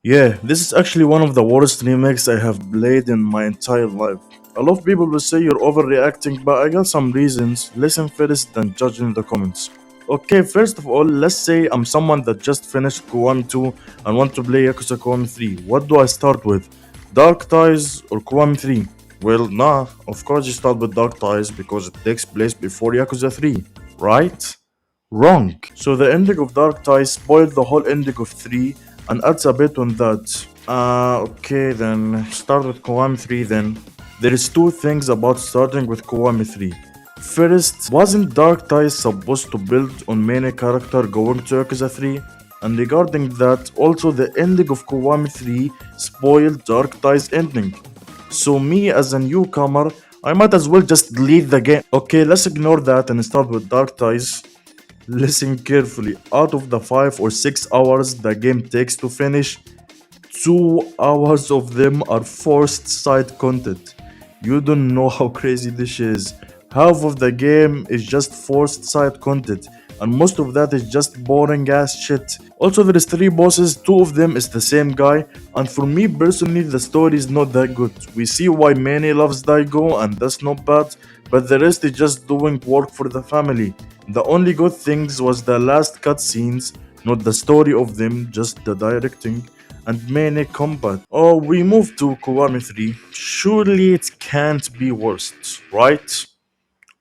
Yeah, this is actually one of the worst remakes I have played in my entire life. A lot of people will say you're overreacting, but I got some reasons. Listen first, then judge in the comments. Okay, first of all, let's say I'm someone that just finished Kiwami 2 and want to play Yakuza Kiwami 3. What do I start with? Dark Ties or Kiwami 3? Well, nah, of course you start with Dark Ties because it takes place before Yakuza 3, right? Wrong. So the ending of Dark Ties spoiled the whole ending of 3 and adds a bit on that. Okay then, start with Kiwami 3 then. There is two things about starting with Kiwami 3. First, wasn't Dark Ties supposed to build on main character going to Yakuza 3? And regarding that, also the ending of Kiwami 3 spoiled Dark Ties ending. So me as a newcomer, I might as well just delete the game. Okay, let's ignore that and start with Dark Ties. Listen carefully. Out of the 5 or 6 hours the game takes to finish, 2 hours of them are forced side content. You don't know how crazy this is. Half of the game is just forced side content, and most of that is just boring ass shit. Also, there is 3 bosses, 2 of them is the same guy, and for me personally, the story is not that good. We see why Manny loves Daigo, and that's not bad, but the rest is just doing work for the family. The only good things was the last cutscenes, not the story of them, just the directing and many combat. Oh, we move to Kiwami 3. Surely it can't be worse, right?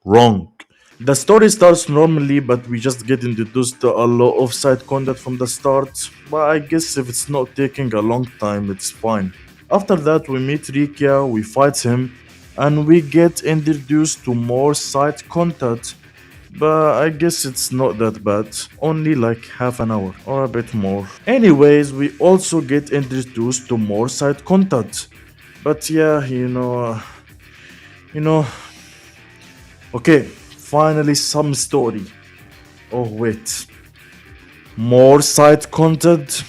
Wrong. The story starts normally, but we just get introduced to a lot of side content from the start. But I guess if it's not taking a long time, it's fine. After that, we meet Rikia, we fight him, and we get introduced to more side content. But I guess it's not that bad. Only like half an hour or a bit more. Anyways, we also get introduced to more side content. But yeah, you know, okay, finally some story. Oh wait, more side content?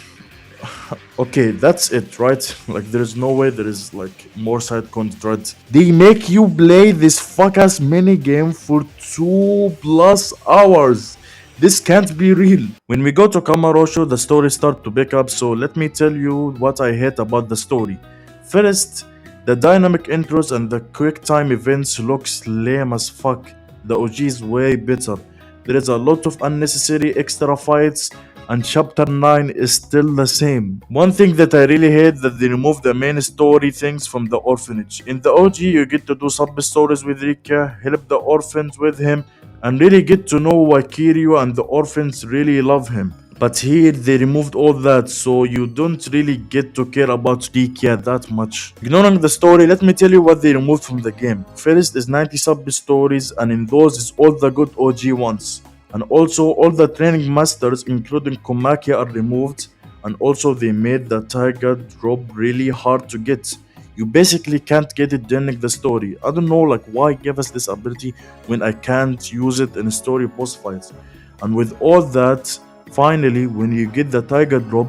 Okay, that's it, right? Like, there's no way there is like more side content, right? They make you play this fuck ass mini game for 2 plus hours. This can't be real. When we go to Kamarosho, the story start to pick up. So let me tell you what I hate about the story. First, the dynamic intros and the quick time events looks lame as fuck. The OG is way better. There is a lot of unnecessary extra fights and chapter 9 is still the same. One thing that I really hate that they remove the main story things from the orphanage. In the OG you get to do sub stories with Rika, help the orphans with him, and really get to know why Kiryu and the orphans really love him. But here they removed all that, so you don't really get to care about Rikia that much. Ignoring the story, let me tell you what they removed from the game. First is 90 sub stories, and in those is all the good OG ones. And also all the training masters including Komaki are removed, and also they made the tiger drop really hard to get. You basically can't get it during the story. I don't know like why give us this ability when I can't use it in story boss fights. And with all that, finally when you get the tiger drop,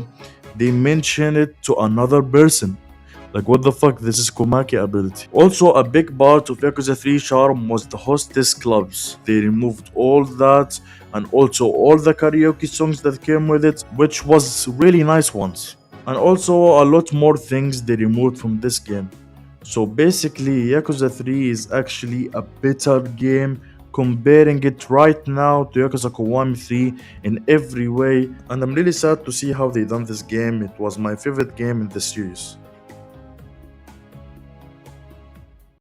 they mention it to another person. Like what the fuck, this is Komaki ability. Also a big part of Yakuza 3 charm was the hostess clubs. They removed all that and also all the karaoke songs that came with it, which was really nice ones. And also a lot more things they removed from this game. So basically Yakuza 3 is actually a better game comparing it right now to Yakuza Kiwami 3 in every way, and I'm really sad to see how they done this game. It was my favorite game in the series.